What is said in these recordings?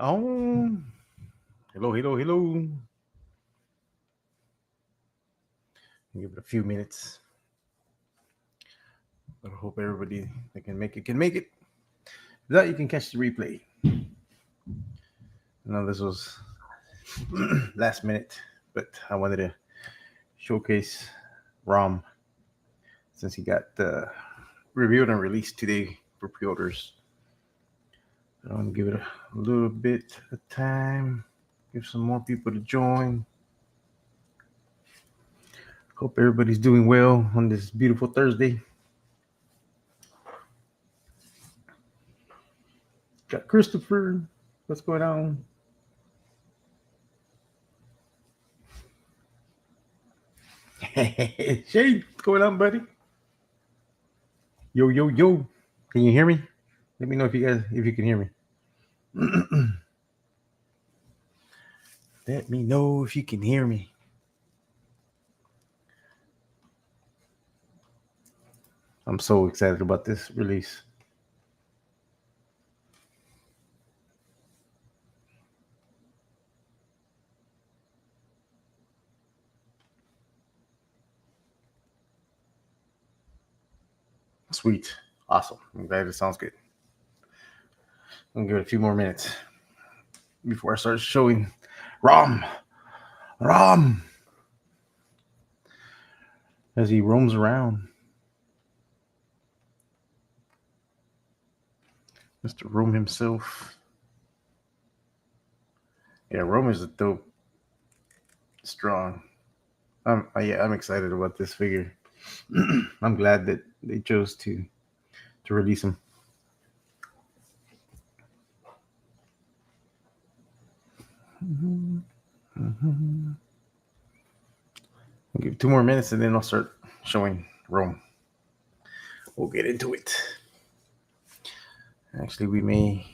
on. Hello, hello, hello. Give it a few minutes. I hope everybody that can make it can make it. If not, you can catch the replay. Now this was last minute, but I wanted to showcase Rom since he got reviewed and released today for pre-orders. I want to give it a little bit of time, give some more people to join. Hope everybody's doing well on this beautiful Thursday. Got Christopher. What's going on? Shane, what's going on, buddy? Yo, yo, yo. Can you hear me? Let me know if you can hear me. Let me know if you can hear me. I'm so excited about this release. Sweet. Awesome. I'm glad it sounds good. I'm gonna give it a few more minutes before I start showing Rom as he roams around. Mr. Rome himself. Yeah, Rome is a dope, strong. I'm excited about this figure. I'm glad that they chose to release him. I'll give 2 more minutes and then I'll start showing Rome. We'll get into it. Actually, we may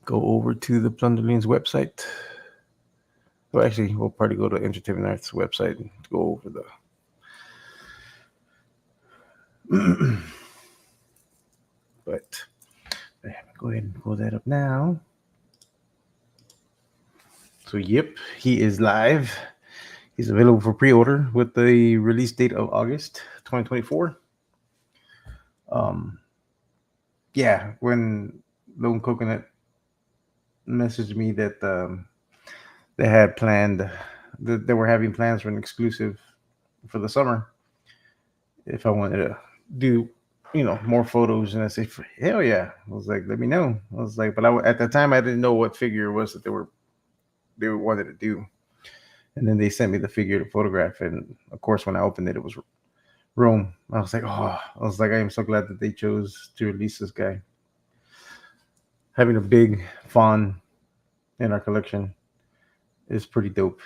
go over to the Plunderstrong's website. Well, actually, we'll probably go to Entertainment Arts website and go over the. But go ahead and pull that up now. So, yep, he is live. He's available for pre-order with the release date of August 2024. Yeah, when Lone Coconut messaged me that they had planned, that they were having plans for an exclusive for the summer, if I wanted to do, more photos, and I said, hell yeah. I was like, let me know. I was like, but at the time I didn't know what figure it was that they wanted to do. And then they sent me the figure to photograph, and of course, when I opened it, it was Rome. I was like, I am so glad that they chose to release this guy. Having a big fawn in our collection is pretty dope.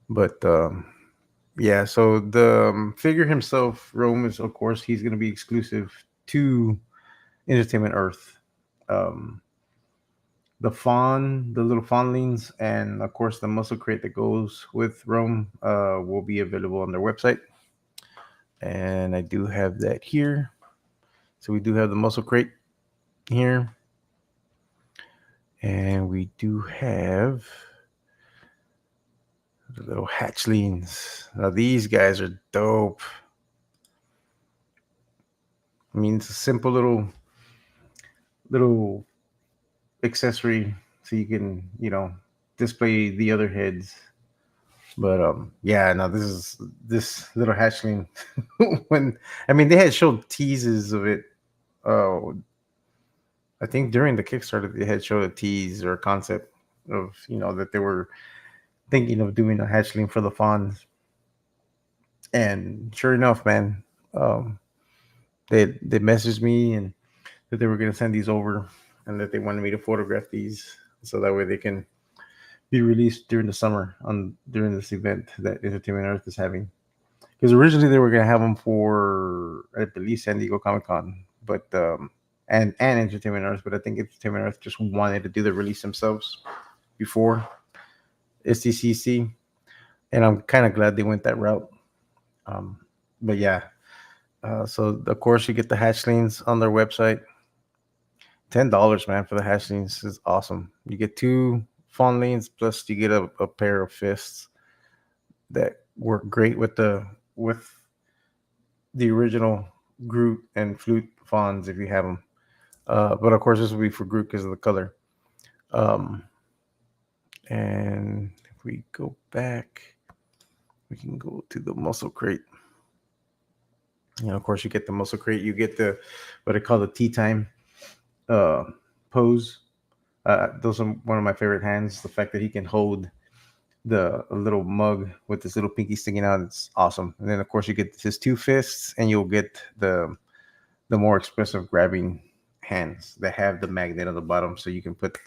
But yeah, so the figure himself, Rome, is of course he's going to be exclusive to Entertainment Earth. The fawn, the little fawnlings, and of course the muscle crate that goes with Rome will be available on their website. And I do have that here. So we do have the muscle crate here. And we do have the little hatchlings. Now these guys are dope. I mean, it's a simple little accessory so you can, display the other heads. But yeah, no, this little hatchling. They had showed teases of it. I think during the Kickstarter they had showed a tease or a concept of that they were thinking of doing a hatchling for the fawns. And sure enough, man, they messaged me and that they were going to send these over, and that they wanted me to photograph these so that way they can be released during the summer during this event that Entertainment Earth is having. Because originally they were going to have them for, I believe, San Diego Comic-Con, but and Entertainment Earth, but I think Entertainment Earth just wanted to do the release themselves before SDCC, and I'm kind of glad they went that route. But yeah, so of course you get the hatchlings on their website. $10, man, for the hatchlings is awesome. You get two fawn lanes plus you get a pair of fists that work great with the original Groot and Flute fawns if you have them. But of course, this will be for Groot because of the color. Um, and if we go back, we can go to the muscle crate. And of course, you get the muscle crate. You get the what I call the tea time uh, pose. Those are one of my favorite hands. The fact that he can hold the a little mug with this little pinky sticking out, it's awesome. And then of course you get his two fists, and you'll get the more expressive grabbing hands that have the magnet on the bottom, so you can put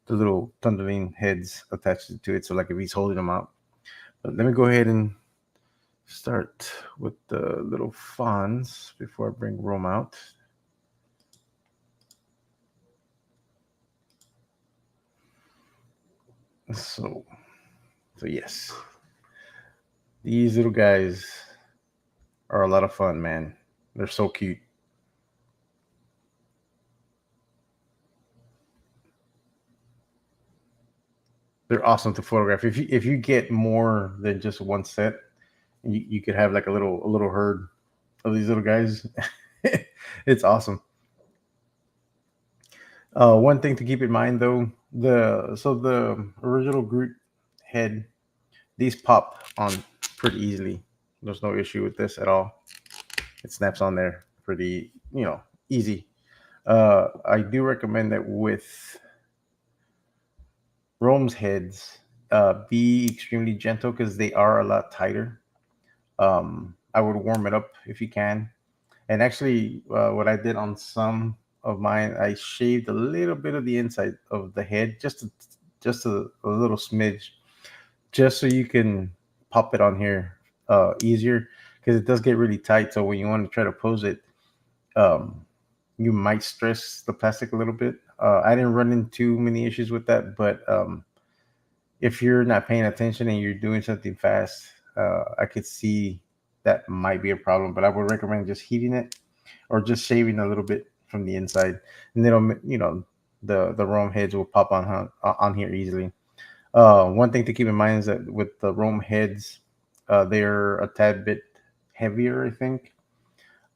the little thundering heads attached to it. So like if he's holding them out. But let me go ahead and start with the little fawns before I bring Rome out. So, so yes, these little guys are a lot of fun, man. They're so cute. They're awesome to photograph. If you get more than just one set, you could have like a little herd of these little guys. It's awesome. One thing to keep in mind though, the original Groot head, these pop on pretty easily. There's no issue with this at all. It snaps on there pretty, easy. I do recommend that with Rome's heads, be extremely gentle because they are a lot tighter. I would warm it up if you can. And actually, what I did on some of mine, I shaved a little bit of the inside of the head, just a little smidge, just so you can pop it on here easier because it does get really tight. So when you want to try to pose it, um, you might stress the plastic a little bit. I didn't run into too many issues with that, but if you're not paying attention and you're doing something fast, I could see that might be a problem. But I would recommend just heating it or just shaving a little bit from the inside, and it'll the Rome heads will pop on here easily. One thing to keep in mind is that with the Rome heads, they're a tad bit heavier, I think.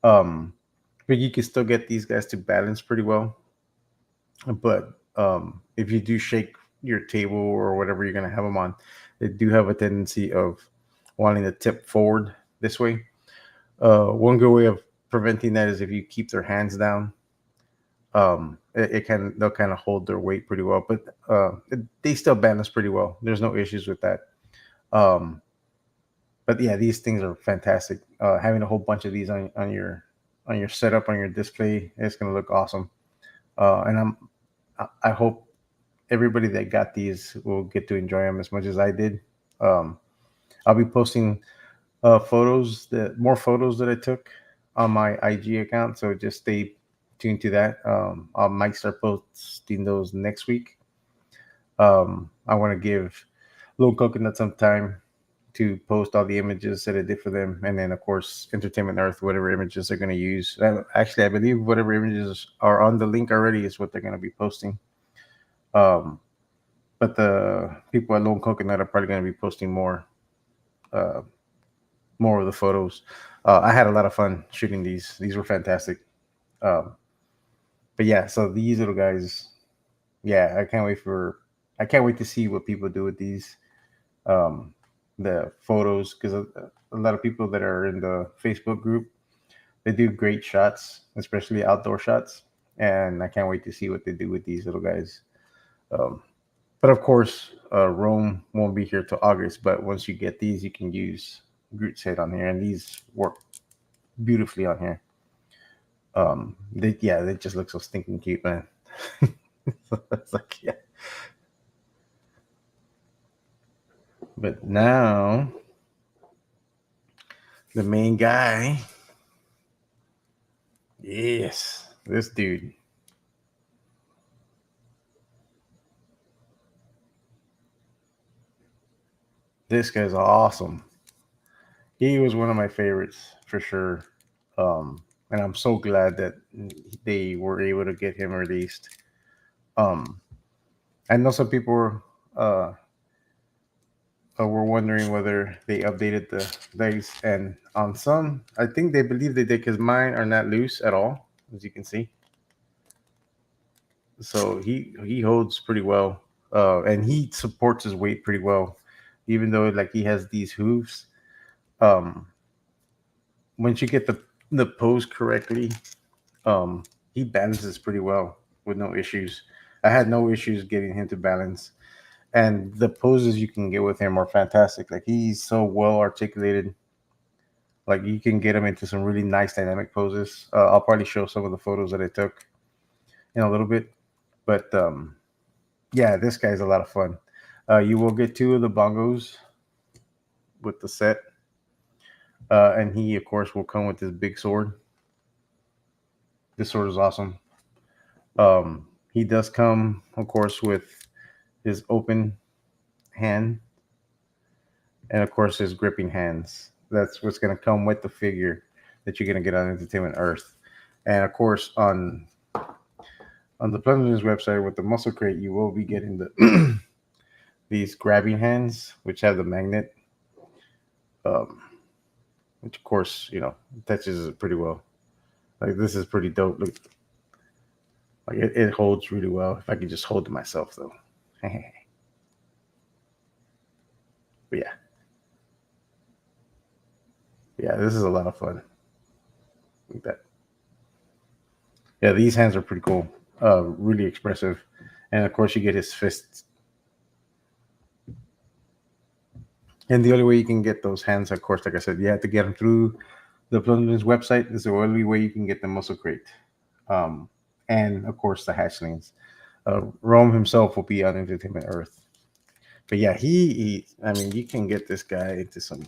Um, but you can still get these guys to balance pretty well. But if you do shake your table or whatever you're going to have them on, they do have a tendency of wanting to tip forward this way. One good way of preventing that is if you keep their hands down. It can they'll kind of hold their weight pretty well, but they still balance pretty well. There's no issues with that. Um, but yeah, these things are fantastic. Having a whole bunch of these on your setup on your display, it's gonna look awesome. And I hope everybody that got these will get to enjoy them as much as I did. Um, I'll be posting more photos that I took on my IG account. So just stay tuned to that. I might start posting those next week. I want to give Little Coconut some time to post all the images that I did for them, and then of course Entertainment Earth, whatever images they're going to use. Actually, I believe whatever images are on the link already is what they're going to be posting. Um, but the people at Lone Coconut are probably going to be posting uh, more of the photos. I had a lot of fun shooting these. These were fantastic. Um, but yeah, so these little guys, yeah, I can't wait to see what people do with these um, the photos because a lot of people that are in the Facebook group, they do great shots, especially outdoor shots, and I can't wait to see what they do with these little guys. Um, but of course, Rome won't be here till August. But once you get these, you can use Groot's head on here, and these work beautifully on here. They just look so stinking cute, man. It's like yeah. But now the main guy, yes, this dude. This guy's awesome. He was one of my favorites for sure. Um, and I'm so glad that they were able to get him released. Um, I know some people were wondering whether they updated the legs, and on some, I think they believe they did because mine are not loose at all, as you can see. So he holds pretty well, and he supports his weight pretty well, even though like he has these hooves. Um, once you get the pose correctly, um, he balances pretty well with no issues. I had no issues getting him to balance, and the poses you can get with him are fantastic. Like he's so well articulated. Like you can get him into some really nice dynamic poses. I'll probably show some of the photos that I took in a little bit, but yeah, this guy's a lot of fun. You will get two of the bongos with the set, and he of course will come with this big sword. This sword is awesome. He does come, of course, with his open hand and of course his gripping hands. That's what's going to come with the figure that you're going to get on Entertainment Earth. And of course on the Plunderstrong's website with the muscle crate, you will be getting the these grabbing hands, which have the magnet, um, which of course touches it pretty well. Like this is pretty dope. Look, like it holds really well. If I could just hold it myself though. But yeah, yeah, this is a lot of fun. Like that. Yeah, these hands are pretty cool. Really expressive, and of course you get his fists. And the only way you can get those hands, of course, like I said, you have to get them through the Plunder's website. This is the only way you can get the muscle crate. Um, and of course the hatchlings. Rome himself will be on Entertainment Earth. But yeah, I mean, you can get this guy into some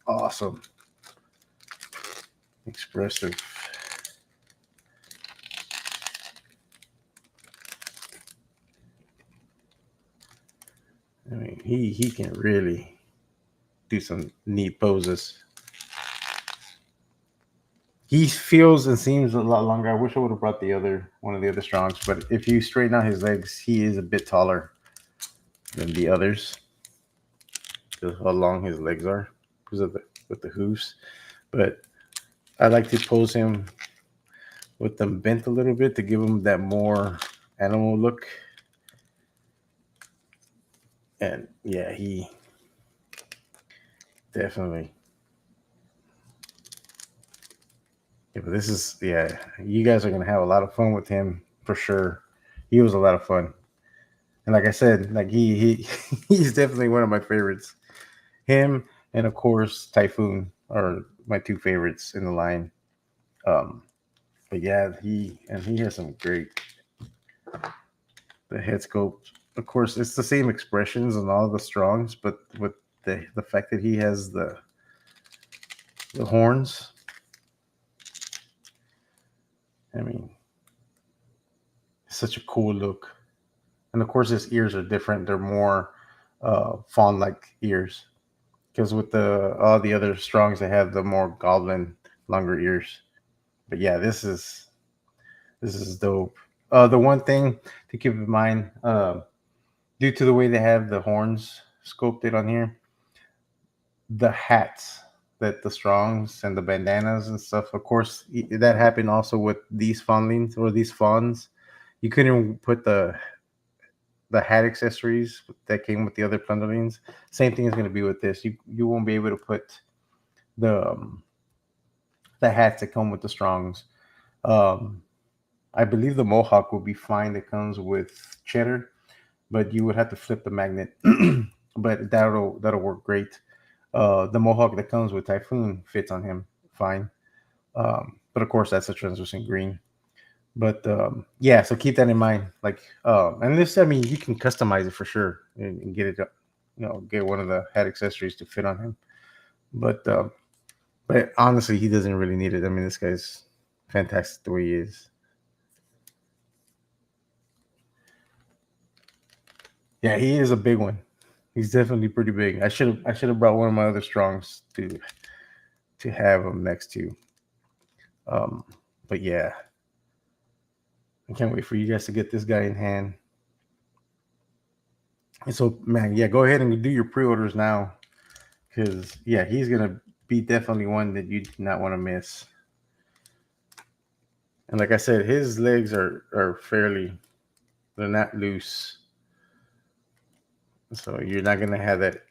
awesome, expressive. I mean, he can really do some neat poses. He feels and seems a lot longer. I wish I would have brought the other one of the other strongs, but if you straighten out his legs, he is a bit taller than the others. Because how long his legs are because of the with the hooves. But I like to pose him with them bent a little bit to give him that more animal look. And yeah, he definitely. Yeah, but this is yeah. You guys are gonna have a lot of fun with him for sure. He was a lot of fun, and like I said, like he he's definitely one of my favorites. Him and of course Typhoon are my two favorites in the line. Um, but yeah, he has some great the head sculpt. Of course, it's the same expressions on all the strongs, but with the fact that he has the horns, I mean, it's such a cool look. And of course, his ears are different. They're more fawn-like ears, because with the all the other strongs, they have the more goblin longer ears. But yeah, this is dope. The one thing to keep in mind, due to the way they have the horns sculpted on here, the hats that the strongs and the bandanas and stuff. Of course, that happened also with these fawnlings or these fawns. You couldn't put the hat accessories that came with the other plunderlings. Same thing is going to be with this. You won't be able to put the um, the hats that come with the strongs. Um, I believe the mohawk will be fine. That comes with cheddar, but you would have to flip the magnet. But that'll work great. The mohawk that comes with Typhoon fits on him fine. But of course, that's a translucent green. But yeah, so keep that in mind. Like, and this, I mean, you can customize it for sure and get it, get one of the hat accessories to fit on him. But honestly, he doesn't really need it. I mean, this guy's fantastic the way he is. Yeah, he is a big one. He's definitely pretty big. I should have brought one of my other strongs to have him next to. Um, but yeah, I can't wait for you guys to get this guy in hand. And so, man, yeah, go ahead and do your pre-orders now, because yeah, he's gonna be definitely one that you do not want to miss. And like I said, his legs are fairly, they're not loose, so you're not gonna have that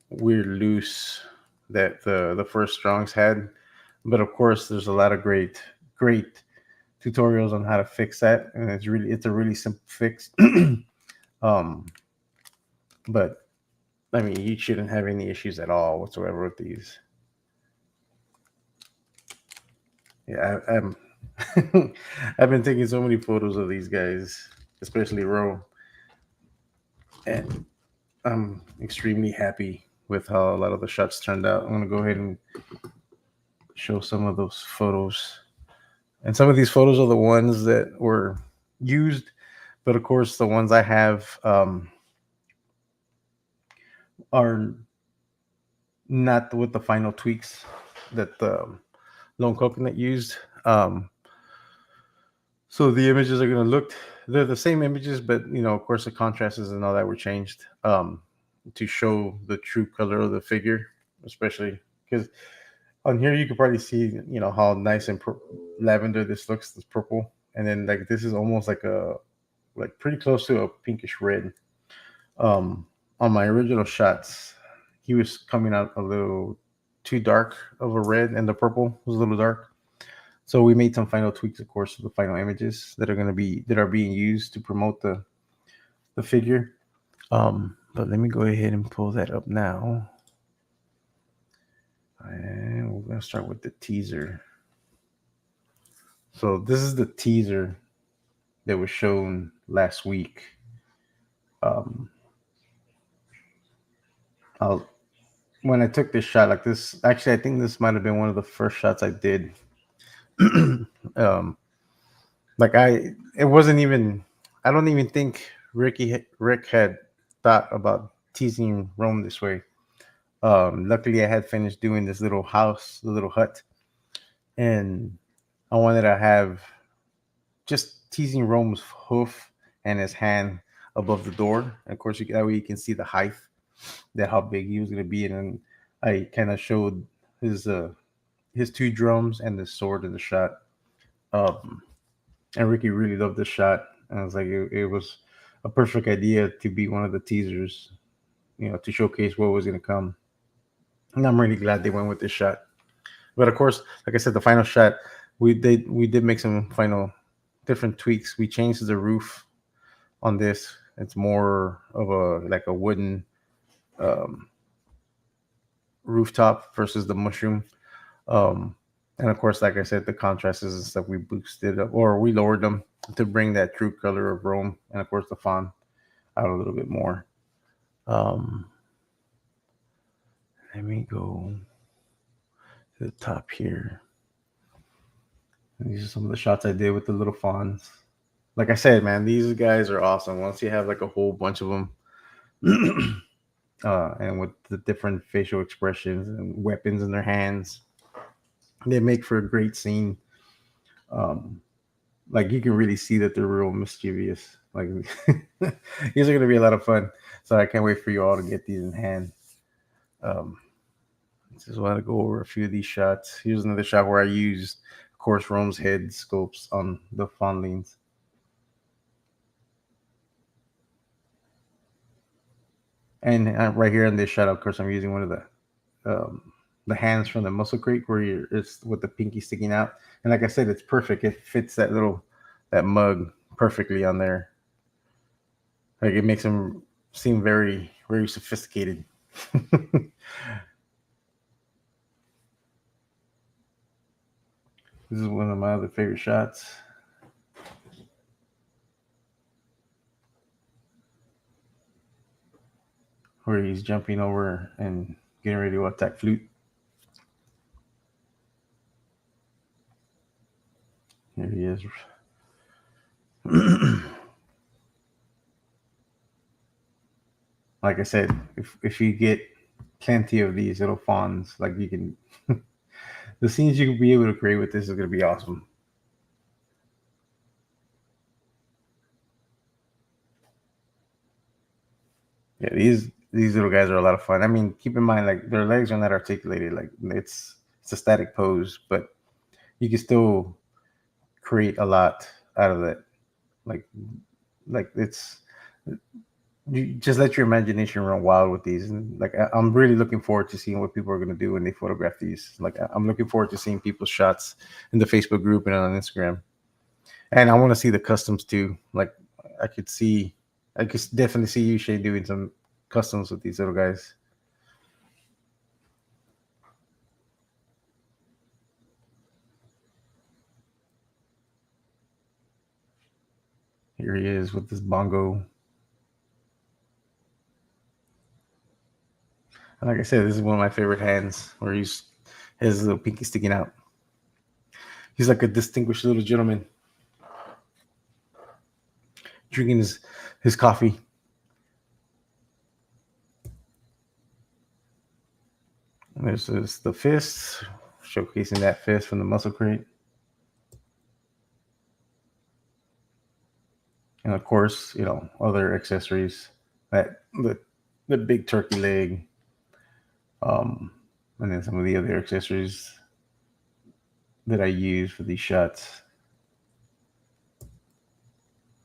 weird loose that the first Strongs had. But of course, there's a lot of great tutorials on how to fix that, and it's a really simple fix. um, but I mean, you shouldn't have any issues at all whatsoever with these. Yeah, I'm. I've been taking so many photos of these guys, especially Ro, and I'm extremely happy with how a lot of the shots turned out. I'm gonna go ahead and show some of those photos, and some of these photos are the ones that were used, but of course, the ones I have are not with the final tweaks that the Lone Coconut used. So the images are going to look, they're the same images, but of course, the contrasts and all that were changed to show the true color of the figure, especially because on here you can probably see, how nice and lavender this looks, this purple, and then like this is almost like pretty close to a pinkish red. On my original shots, he was coming out a little too dark of a red, and the purple was a little dark. So we made some final tweaks, of course, to the final images that are being used to promote the figure. But let me go ahead and pull that up now, and we're gonna start with the teaser. So this is the teaser that was shown last week. Um, I'll, when I took this shot, like this, actually, I think this might have been one of the first shots I did. um, like it wasn't even. I don't even think Rick had thought about teasing Rome this way. Luckily, I had finished doing this little house, the little hut, and I wanted to have just teasing Rome's hoof and his hand above the door. And of course, that way you can see the height, that how big he was going to be, and then I kind of showed his uh his two drums and the sword in the shot. Um, and Ricky really loved the shot, and I was like, it was a perfect idea to be one of the teasers, to showcase what was going to come. And I'm really glad they went with this shot. But of course, like I said, the final shot, we did make some final different tweaks. We changed the roof on this. It's more of a like a wooden um, rooftop versus the mushroom. Um, and of course, like I said, the contrasts and stuff we boosted up, or we lowered them to bring that true color of Rome, and of course the fawn out a little bit more. Um, Let me go to the top here. And these are some of the shots I did with the little fawns. Like I said, man, these guys are awesome. Once you have like a whole bunch of them, and with the different facial expressions and weapons in their hands, they make for a great scene. Um, like you can really see that they're real mischievous. Like these are gonna be a lot of fun. So I can't wait for you all to get these in hand. Um, just want to go over a few of these shots. Here's another shot where I used, of course, Rome's head scopes on the fondlings. And right here in this shot, of course, I'm using one of the hands from the muscle crate where it's with the pinky sticking out. And like I said, it's perfect. It fits that mug perfectly on there. Like it makes him seem very very sophisticated. This is one of my other favorite shots. Where he's jumping over and getting ready to attack Flute. Here he is. Like I said, if you get plenty of these little fawns, like you can The scenes you could be able to create with this is gonna be awesome. Yeah, these little guys are a lot of fun. I mean, keep in mind like their legs are not articulated. Like it's a static pose, but you can still create a lot out of that. Like it's you just let your imagination run wild with these. And like I'm really looking forward to seeing what people are gonna do when they photograph these. Like I'm looking forward to seeing people's shots in the Facebook group and on Instagram. And I want to see the customs too. Like I could see, I could definitely see you, Shay, doing some customs with these little guys. Here he is with this bongo. And like I said, this is one of my favorite hands where he's his little pinky sticking out. He's like a distinguished little gentleman drinking his coffee. And there's the fist, showcasing that fist from the muscle crate. And of course, other accessories that the big turkey leg, um, and then some of the other accessories that I use for these shots.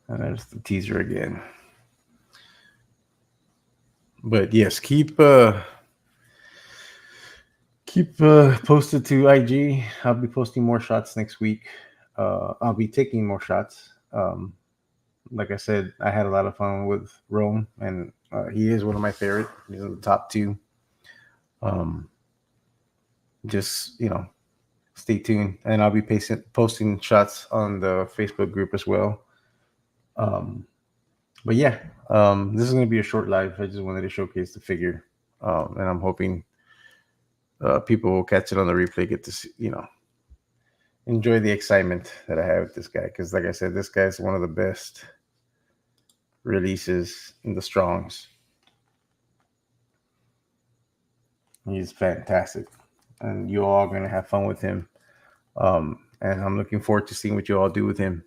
And there's the teaser again. But yes, keep posted to IG. I'll be posting more shots next week. I'll be taking more shots. Like I said, I had a lot of fun with Rome, and he is one of my favorite. He's in the top two. Um, just stay tuned, and I'll be posting shots on the Facebook group as well. Um, but yeah, this is going to be a short live. I just wanted to showcase the figure, and I'm hoping people will catch it on the replay, get to see, enjoy the excitement that I have with this guy. Because, like I said, this guy's one of the best releases in the Strongs. He's fantastic, and you all are going to have fun with him. And I'm looking forward to seeing what you all do with him.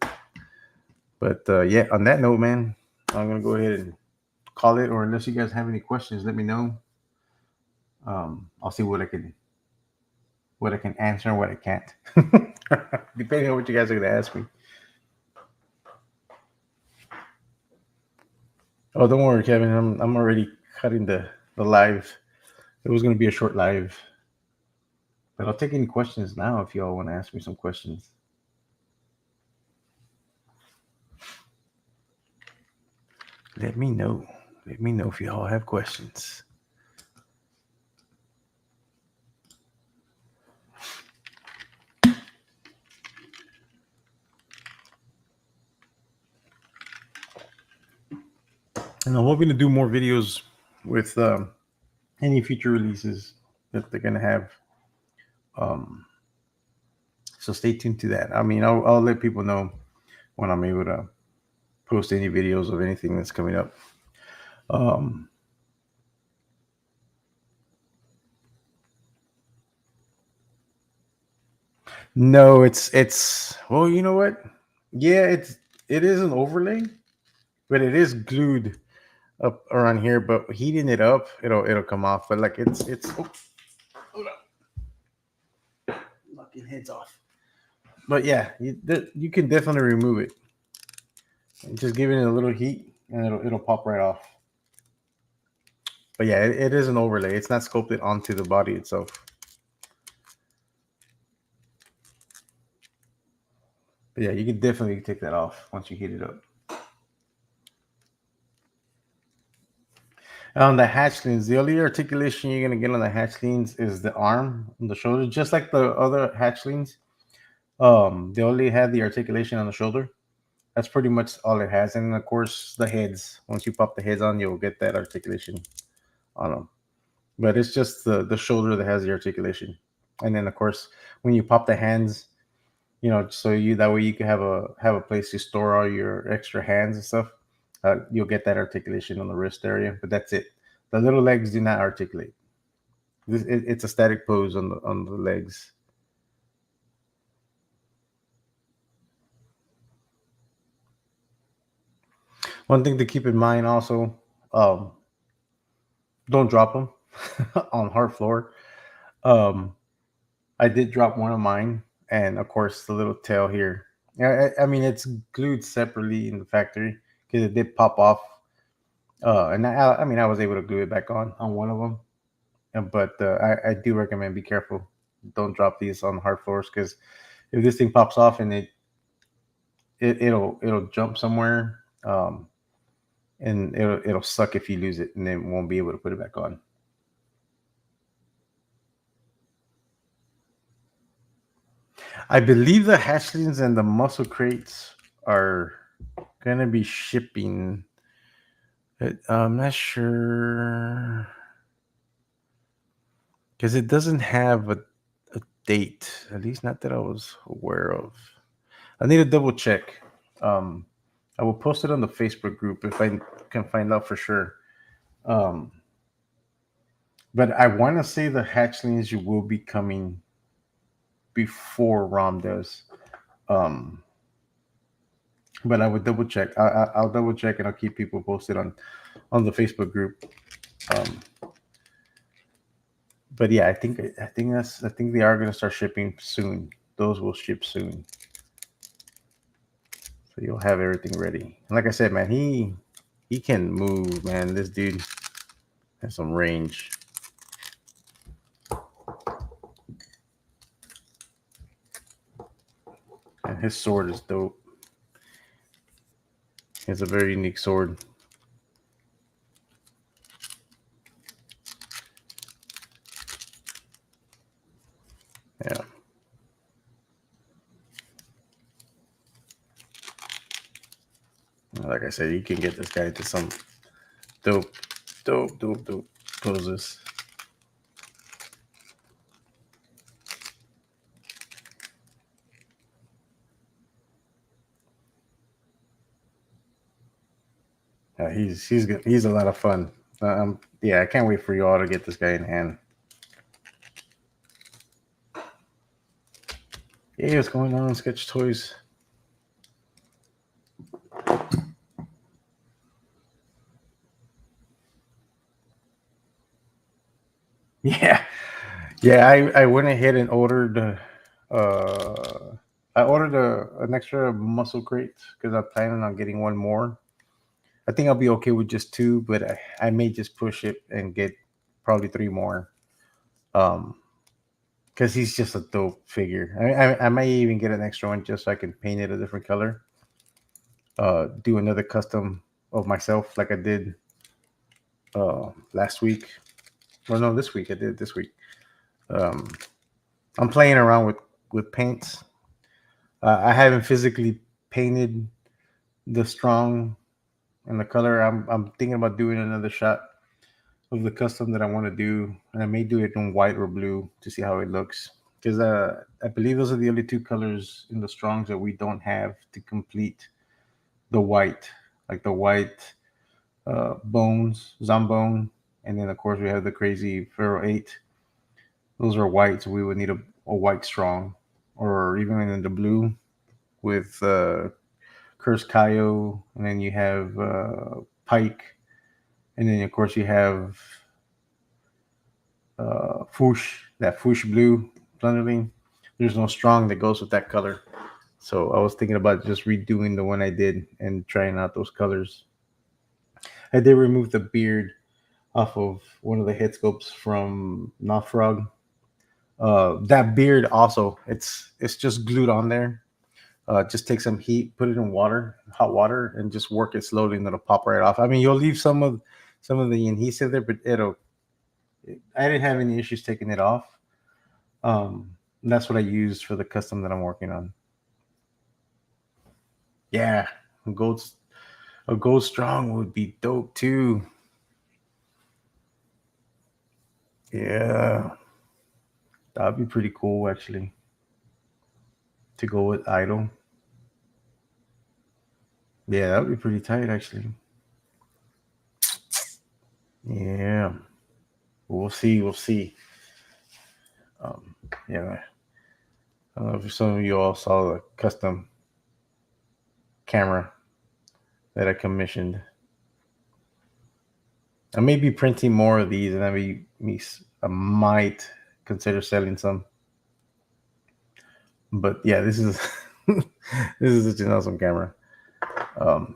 But yeah, on that note, man, I'm going to go ahead and call it. Or unless you guys have any questions, let me know. I'll see what I can answer and what I can't, depending on what you guys are going to ask me. Oh, don't worry, Kevin. I'm already cutting the live. It was going to be a short live, but I'll take any questions now if y'all want to ask me some questions. Let me know. Let me know if y'all have questions. And I'm hoping to do more videos with any future releases that they're gonna have. So stay tuned to that. I mean, I'll let people know when I'm able to post any videos of anything that's coming up. No, it's well, you know what? Yeah, it is an overlay, but it is glued up around here. But heating it up, it'll come off. But like it's hold up, knocking heads off. But yeah, you can definitely remove it. Just give it a little heat, and it'll pop right off. But yeah, it is an overlay. It's not sculpted onto the body itself. But yeah, you can definitely take that off once you heat it up. On the hatchlings, the only articulation you're gonna get on the hatchlings is the arm and the shoulder, just like the other hatchlings. They only have the articulation on the shoulder. That's pretty much all it has, and of course the heads. Once you pop the heads on, you'll get that articulation on them. But it's just the shoulder that has the articulation, and then of course when you pop the hands, so you that way you can have a place to store all your extra hands and stuff. You'll get that articulation on the wrist area, but that's it. The little legs do not articulate. It's a static pose on the legs. One thing to keep in mind also, um, don't drop them on hard floor. Um, I did drop one of mine, and of course the little tail here. Yeah, I mean it's glued separately in the factory because it did pop off. And I mean I was able to glue it back on one of them. But I do recommend be careful. Don't drop these on hard floors because if this thing pops off and it'll jump somewhere, and it'll suck if you lose it, and then won't be able to put it back on. I believe the hatchlings and the muscle crates are gonna be shipping. I'm not sure because it doesn't have a date, at least not that I was aware of. I need to double check. Um, I will post it on the Facebook group if I can find out for sure. Um, but I want to say the hatchlings will be coming before Rom does. Um, but I would double check. I'll double check and I'll keep people posted on the Facebook group. Um, but yeah, I think they are going to start shipping soon. Those will ship soon, so you'll have everything ready. And like I said, man, he can move, man. This dude has some range. And his sword is dope. It's a very unique sword. Yeah. Like I said, you can get this guy into some dope, dope poses. He's a lot of fun. Yeah, I can't wait for you all to get this guy in hand. Hey, what's going on, Sketch Toys? Yeah, yeah. I went ahead and ordered. I ordered an extra muscle crate because I'm planning on getting one more. I think I'll be okay with just two, but I may just push it and get probably three more. Um, because he's just a dope figure. I might even get an extra one just so I can paint it a different color. Do another custom of myself like I did last week. Well, no, this week I did this week. Um, I'm playing around with paints. I haven't physically painted the strong and the color. I'm thinking about doing another shot of the custom that I want to do, and I may do it in white or blue to see how it looks. Because I believe those are the only two colors in the strongs that we don't have to complete the white, like the white bones, Zambone, and then of course we have the crazy Pharaoh 8. Those are white, so we would need a white strong, or even in the blue with Curse Kaio, and then you have Pike, and then of course you have Foosh, that Foosh blue Plunderling. There's no strong that goes with that color. So I was thinking about just redoing the one I did and trying out those colors. I did remove the beard off of one of the head sculpts from Nofrog. That beard also, it's just glued on there. Just take some heat, put it in water, hot water, and just work it slowly, and it'll pop right off. I mean, you'll leave some of the adhesive there, but it'll. I didn't have any issues taking it off. That's what I used for the custom that I'm working on. Yeah, gold a gold strong would be dope too. Yeah, that'd be pretty cool actually to go with idol. Yeah, that would be pretty tight actually. Yeah, we'll see. We'll see. Um, yeah, I don't know if some of you all saw the custom camera that I commissioned. I may be printing more of these, and I might consider selling some. But yeah, this is this is such an awesome camera.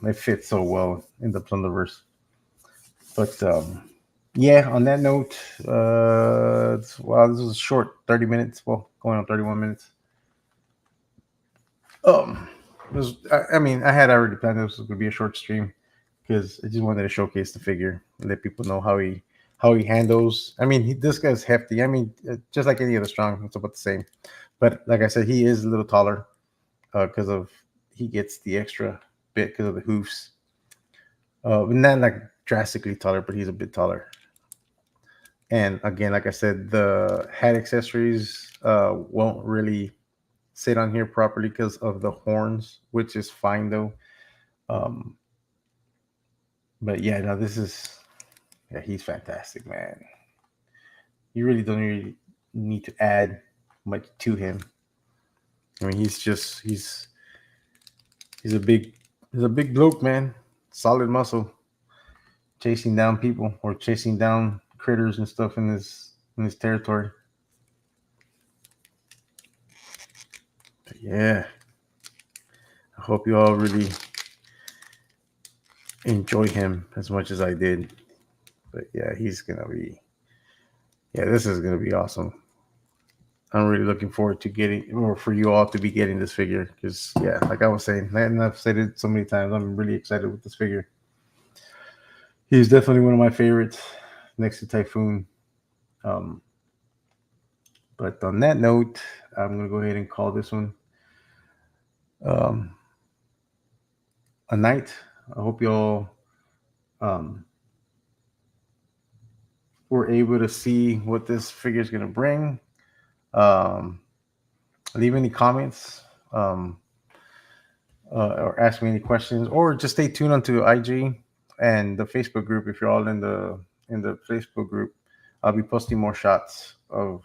It fits so well in the Plunderverse. But yeah, on that note, wow, this was a short 30 minutes. Well, going on 31 minutes. Um, I mean, I had already planned this was going to be a short stream because I just wanted to showcase the figure and let people know how he handles. I mean, this guy's hefty. I mean, just like any other strong, it's about the same. But like I said, he is a little taller because of he gets the extra bit because of the hoofs. Not like drastically taller, but he's a bit taller. And again, like I said, the hat accessories won't really sit on here properly because of the horns, which is fine though. Um, but yeah, no, he's fantastic, man. You really don't really need to add much to him. I mean, he's a big bloke, man. Solid muscle, chasing down people or chasing down critters and stuff in his territory. But yeah, I hope you all really enjoy him as much as I did. But yeah, this is gonna be awesome. I'm really looking forward to getting, or for you all to be getting this figure, because yeah, like I was saying, and I've said it so many times, I'm really excited with this figure. He's definitely one of my favorites, next to Typhoon. Um, but on that note, I'm gonna go ahead and call this one a night. I hope you all were able to see what this figure is gonna bring. Um, leave any comments. Or ask me any questions, or just stay tuned onto IG and the Facebook group. If you're all in the Facebook group, I'll be posting more shots of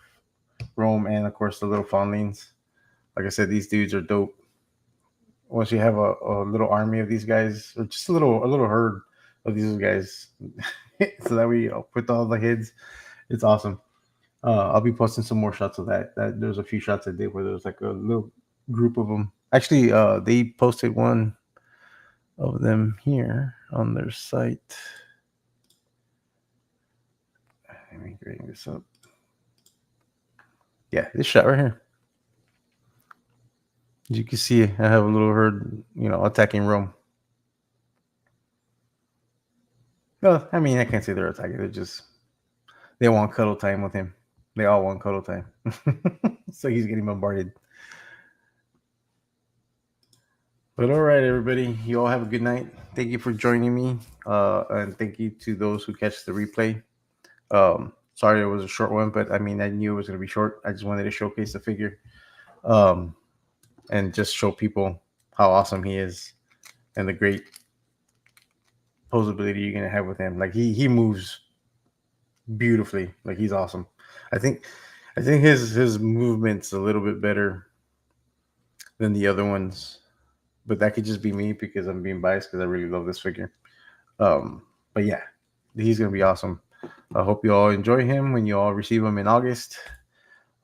Rome and of course the little foundlings. Like I said, these dudes are dope. Once you have a little army of these guys, or just a little herd of these guys, so that we put all the heads, it's awesome. I'll be posting some more shots of that. There's a few shots I did where there's like a little group of them. Actually, they posted one of them here on their site. Let me bring this up. Yeah, this shot right here. As you can see, I have a little herd, attacking Rome. Well, I mean, I can't say they're attacking. They want cuddle time with him. They all want cuddle time. So he's getting bombarded. But all right, everybody, you all have a good night. Thank you for joining me, and thank you to those who catch the replay. Sorry it was a short one, but I mean, I knew it was going to be short. I just wanted to showcase the figure, and just show people how awesome he is and the great posability you're going to have with him. Like he moves beautifully. Like he's awesome. I think his movement's a little bit better than the other ones, but that could just be me because I'm being biased because I really love this figure. But yeah, he's gonna be awesome. I hope you all enjoy him when you all receive him in August.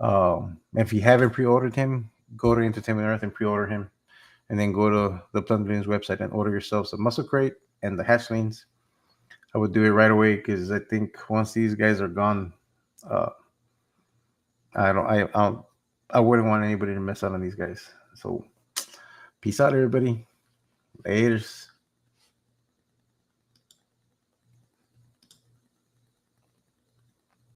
If you haven't pre-ordered him, go to Entertainment Earth and pre-order him, and then go to the Plunderstrong's website and order yourselves a Muscle Crate and the Hatchlings. I would do it right away because I think once these guys are gone, I wouldn't want anybody to miss out on these guys. So, peace out, everybody. Laters.